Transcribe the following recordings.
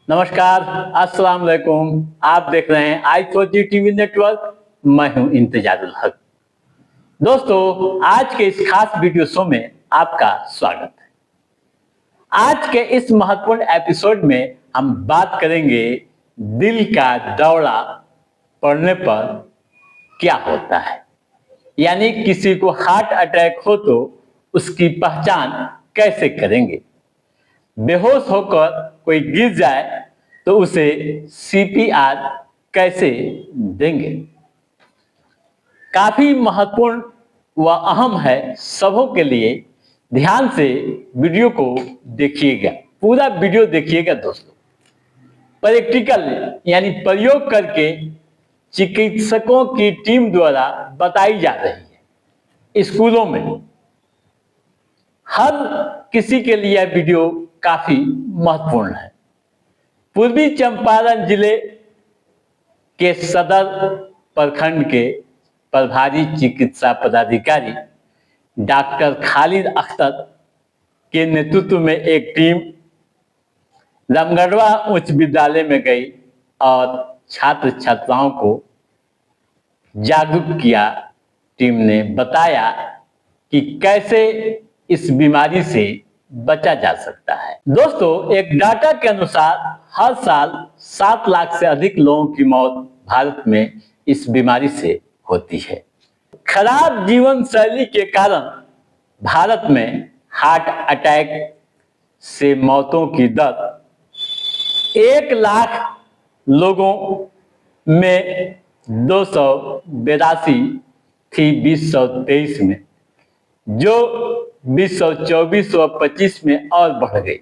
नमस्कार, अस्सलाम वालेकुम। आप देख रहे हैं आई4जी टीवी नेटवर्क। मैं हूं इंतजारुल हक। दोस्तों, आज के इस खास वीडियो शो में आपका स्वागत है। आज के इस महत्वपूर्ण एपिसोड में हम बात करेंगे दिल का दौरा पड़ने पर क्या होता है, यानी किसी को हार्ट अटैक हो तो उसकी पहचान कैसे करेंगे। बेहोश होकर कोई गिर जाए तो उसे सीपीआर कैसे देंगे। काफी महत्वपूर्ण व अहम है सबों के लिए। ध्यान से वीडियो को देखिएगा, पूरा वीडियो देखिएगा दोस्तों। प्रैक्टिकल यानी प्रयोग करके चिकित्सकों की टीम द्वारा बताई जा रही है। स्कूलों में हर किसी के लिए यह वीडियो काफी महत्वपूर्ण है। पूर्वी चंपारण जिले के सदर प्रखंड के प्रभारी चिकित्सा पदाधिकारी डॉक्टर खालिद अख्तर के नेतृत्व में एक टीम रामगढ़वा उच्च विद्यालय में गई और छात्र छात्राओं को जागरूक किया। टीम ने बताया कि कैसे इस बीमारी से बचा जा सकता है। दोस्तों, एक डाटा के अनुसार हर साल 7 लाख से अधिक लोगों की मौत भारत में इस बीमारी से होती है। खराब जीवन शैली के कारण भारत में हार्ट अटैक से मौतों की दर 1 लाख लोगों में 282 थी 2023 में, जो 2024 व 25 में और बढ़ गई।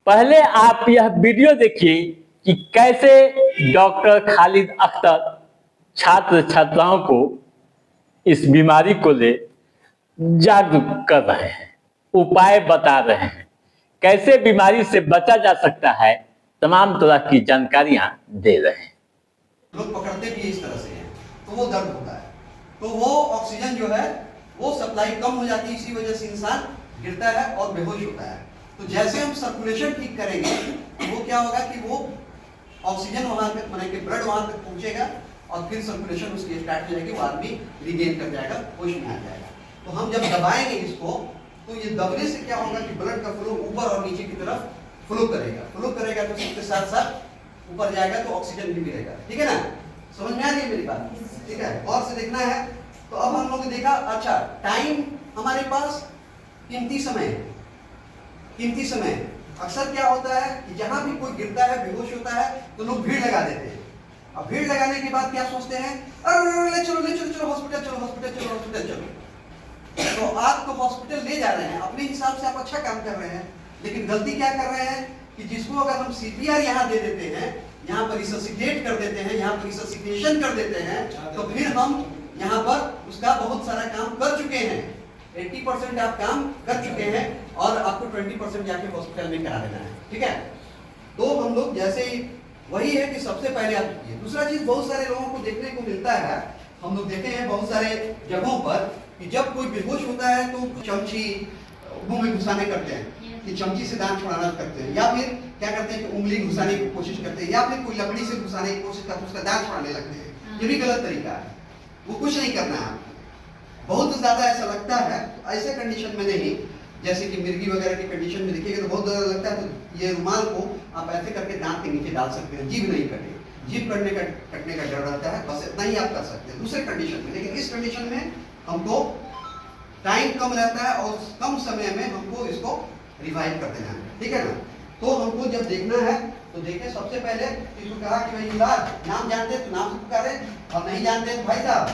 पहले आप यह वीडियो देखिए कि कैसे डॉक्टर खालिद अख्तर छात्र छात्राओं को इस बीमारी को ले जागरूक कर रहे हैं, उपाय बता रहे हैं, कैसे बीमारी से बचा जा सकता है, तमाम तरह की जानकारियां दे रहे हैं। लोग पकड़ते भी इस तरह से हैं तो वो दर्द होता है, तो वो ऑक्सीजन जो है वो सप्लाई कम हो जाती है, इसी वजह से इंसान गिरता है और बेहोश होता है। तो जैसे हम सर्कुलेशन ठीक करेंगे तो वो क्या होगा कि वो ऑक्सीजन वहां तक माने कि ब्लड वहां तक पहुंचेगा और फिर सर्कुलेशन उसकी स्टार्ट हो जाएगी, वो आदमी रिगेन कर जाएगा, होश में आ जाएगा। तो हम जब दबाएंगे इसको तो ये दबने से क्या होगा कि ब्लड का फ्लो ऊपर और नीचे की तरफ फ्लो करेगा तो इसके साथ साथ ऊपर जाएगा तो ऑक्सीजन भी मिलेगा। ठीक है ना, समझ में आ रही है मेरी बात? ठीक है, और से देखना है। तो अब हम लोग ने देखा, अच्छा टाइम हमारे पास कीमती समय अक्सर क्या होता है कि जहां भी कोई गिरता है, बेहोश होता है तो लोग भीड़ लगा देते हैं। अब भीड़ लगाने के बाद क्या सोचते हैं, अरे ले चलो हॉस्पिटल चलो। तो आपको हॉस्पिटल ले जा रहे हैं, अपने हिसाब से आप अच्छा काम कर रहे हैं, लेकिन गलती क्या कर रहे हैं कि जिसको अगर हम सीपीआर यहाँ दे देते हैं, यहाँ पर रिससिटेट कर देते हैं, यहाँ पर रिससिटेशन कर देते हैं, तो फिर हम यहाँ पर उसका बहुत सारा काम कर चुके हैं। 80% आप काम कर चुके हैं और आपको 20% जाके हॉस्पिटल में करा देना है। ठीक है, तो हम लोग जैसे ही वही है कि सबसे पहले आप कीजिए। दूसरा चीज बहुत सारे लोगों को देखने को मिलता है, हम लोग देखे हैं बहुत सारे जगहों पर कि जब कोई बेहोश होता है तो चमची मुंह में घुसाने करते हैं कि चमची से दांत छुड़ाना करते हैं, या फिर क्या करते हैं कि उंगली घुसाने की कोशिश करते हैं, या फिर कोई लकड़ी से घुसाने की कोशिश करते हैं, उसका दांत छुड़ाने लगते हैं। ये भी गलत तरीका है, वो कुछ नहीं करना है। बहुत ज्यादा ऐसा लगता है, ऐसे कंडीशन में नहीं, जैसे कि मिर्गी वगैरह की कंडीशन में देखिएगा तो बहुत ज्यादा लगता है, तो ये रुमाल को आप ऐसे करके दांत के नीचे डाल सकते हैं, जीभ नहीं कटे, जीभ कटने का डर रहता है, बस इतना ही आप कर सकते हैं दूसरे कंडीशन में। लेकिन इस कंडीशन में हमको टाइम कम रहता है और कम समय में हमको इसको रिवाइव कर देना है। ठीक है ना, तो हमको जब देखना है तो देखें, सबसे पहले इसको कहा कि भाई इलाज नाम जानते तो नाम से पुकारे, और नहीं जानते तो भाई साहब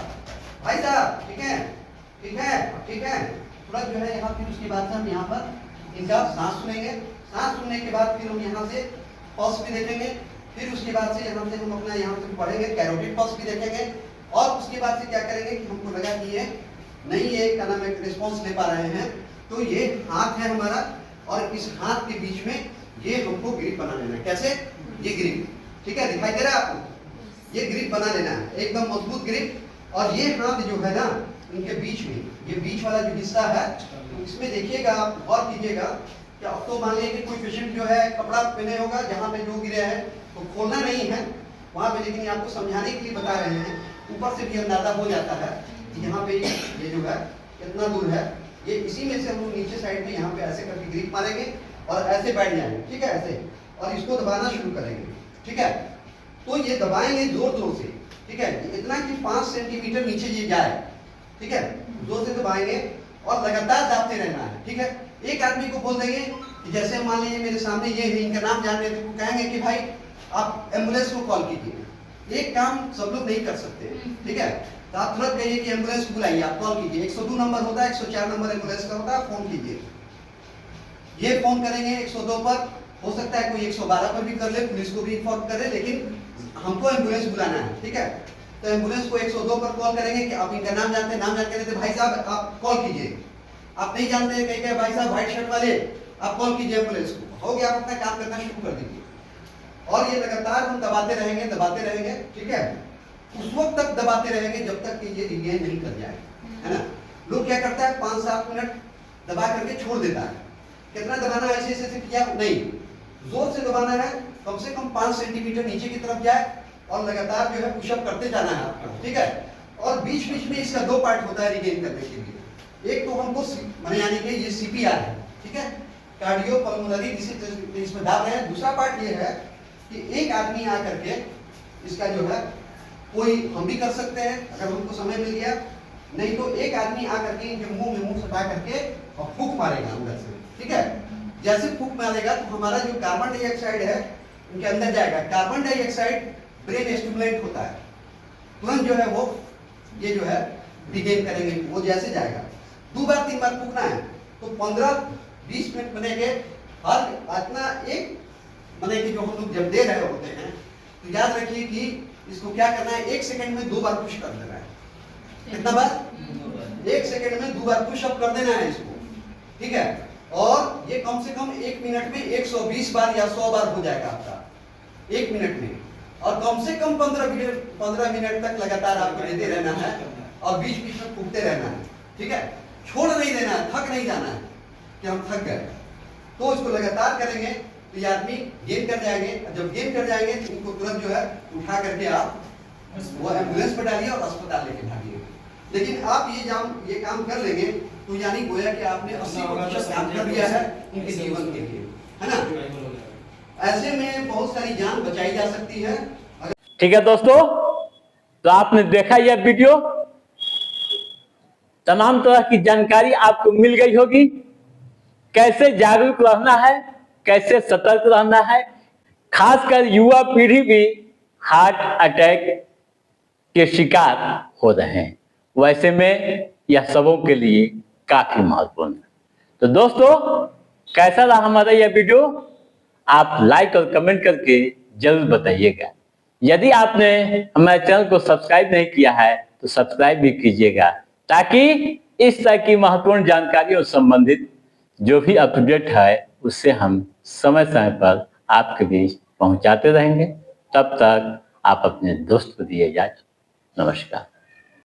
ठीक है तुरंत जो है यहाँ, फिर उसके बाद हम यहाँ पर इनका सांस सुनेंगे। सांस सुनने के बाद फिर हम यहाँ से पल्स भी देखेंगे, फिर उसके बाद से यहाँ से हम अपना यहाँ से पढ़ेंगे, कैरोटिड पल्स भी देखेंगे, और उसके बाद से क्या करेंगे कि हमको लगा कि ये नहीं है क्या नाम है रिस्पॉन्स ले पा रहे हैं, तो ये हाथ है हमारा, और इस हाथ के बीच में ये हमको ग्रिप बना लेना है। कैसे? ये ग्रिप, ठीक है, दिखाई दे रहा है आपको? ये ग्रिप बना लेना है, एकदम मजबूत ग्रिप। और ये हाथ जो है ना, इनके बीच में ये बीच वाला जो हिस्सा है, तो इसमें देखिएगा आप, गौर कीजिएगा कि अब तो मान लीजिए कि कोई पेशेंट जो है कपड़ा पहने होगा, जहाँ पे जो गिरे हैं तो खोलना नहीं है वहाँ पे, लेकिन आपको समझाने के लिए बता रहे हैं। ऊपर से भी अंदाजा हो जाता है कि यहाँ पे ये जो है कितना दूर है। ये इसी में से हम लोग नीचे साइड में यहाँ पे ऐसे करके ग्रिप मारेंगे और ऐसे बैठ जाएंगे, ठीक है, ऐसे, और इसको दबाना शुरू करेंगे, ठीक है। तो ये दबाएंगे जोर जोर से, ठीक है, इतना कि 5 सेंटीमीटर नीचे ये जाए, ठीक है, जोर से दबाएंगे और लगातार दाबते रहना है, ठीक है। एक आदमी को बोल देंगे कि जैसे मान लीजिए मेरे सामने ये है, इनका नाम जान रहे थे, तो कहेंगे कि भाई आप एम्बुलेंस को कॉल कीजिए। एक काम सब लोग नहीं कर सकते, ठीक है, तो आप तुरंत कहिए कि एम्बुलेंस को बुलाइए, आप कॉल कीजिए। 102 नंबर होता है, 104 नंबर एम्बुलेंस का होता है, आप फोन कीजिए। ये फोन करेंगे 102 पर, हो सकता है कोई 112 पर भी कर ले, पुलिस को भी इन्फॉर्म करे, लेकिन हमको एम्बुलेंस बुलाना है, ठीक है। तो एम्बुलेंस को 102 पर कॉल करेंगे कि आप इनका नाम जानते हैं, नाम जानते हैं, भाई साहब आप कॉल कीजिए। आप नहीं जानते हैं, कहेंगे भाई साहब व्हाइट शर्ट वाले आप कॉल कीजिए एम्बुलेंस को, हो गया, आप अपना काम करना शुरू कर दीजिए। और ये लगातार हम दबाते रहेंगे, ठीक है, उस वक्त तक दबाते रहेंगे जब तक कि ये रिगेन नहीं कर जाए, है ना। लोग क्या करता है 5-7 मिनट दबा करके छोड़ देता है। कितना दबाना है, ऐसे किया नहीं, जोर से दबाना है, कम से कम 5 सेंटीमीटर नीचे की तरफ जाए और लगातार जो है पुशअप करते जाना है आपको, ठीक है। और बीच बीच में इसका 2 पार्ट होता है रिगेन करने के लिए। एक तो हमको माने यानी कि ये सीपीआर है, ठीक है, कार्डियो पल्मोनरी इसमें दाब रहे हैं। दूसरा पार्ट ये है कि एक आदमी आकर के इसका जो है, कोई हम भी कर सकते हैं अगर हमको समय मिल गया, नहीं तो एक आदमी आकर के इनके मुंह में मुंह सटा करके और फूंक मारेगा अंदर से, ठीक है। जैसे फूंक मारेगा तो हमारा जो कार्बन डाइऑक्साइड है उनके अंदर जाएगा। कार्बन डाइऑक्साइड ब्रेन स्टिमुलेंट होता है, तुरंत जो है वो ये जो है रिगेन करेंगे, वो जैसे जाएगा। 2 बार 3 बार फूकना है तो 15-20 मिनट बनेंगे। हर इतना एक बने कि जो हम लोग जब दे रहे होते हैं तो याद रखिए कि इसको क्या करना है, 1 सेकंड में 2 बार पुश कर देना है। कितना बार? 1 सेकंड में 2 बार पुश अप कर देना है इसको, ठीक है। और ये कम से कम 1 मिनट में 120 बार या 100 बार हो जाएगा आपका 1 मिनट में। और कम से कम 15 मिनट तक लगातार आपको देते रहना है और बीच बीच में फूकते रहना है, ठीक है। छोड़ नहीं देना है, थक नहीं जाना है कि हम थक गए। तो इसको लगातार करेंगे तो ये आदमी गेन कर जाएंगे। जब गेन कर जाएंगे तो इनको तुरंत जो है उठा करके आप वो एम्बुलेंस पर डालिए और अस्पताल लेके भागिए। लेकिन आप ये काम कर लेंगे तो यानी गोया कि आपने 80% काम कर लिया है उनके जीवन के लिए, है ना। ऐसे में बहुत सारी जान बचाई जा सकती है। ठीक है दोस्तों, तो आपने देखा यह वीडियो, तमाम तरह की जानकारी आपको मिल गई होगी। कैसे जागरूक रहना है, कैसे सतर्क रहना है। खासकर युवा पीढ़ी भी हार्ट अटैक के शिकार हो रहे हैं, वैसे में यह सबों के लिए काफी महत्वपूर्ण है। तो दोस्तों, कैसा रहा हमारा यह वीडियो, आप लाइक और कमेंट करके जरूर बताइएगा। यदि आपने हमारे चैनल को सब्सक्राइब नहीं किया है तो सब्सक्राइब भी कीजिएगा, ताकि इस तरह की महत्वपूर्ण जानकारियों से संबंधित जो भी अपडेट है उससे हम समय समय पर आपके बीच पहुंचाते रहेंगे। तब तक आप अपने दोस्त को दिए इजाजत। नमस्कार।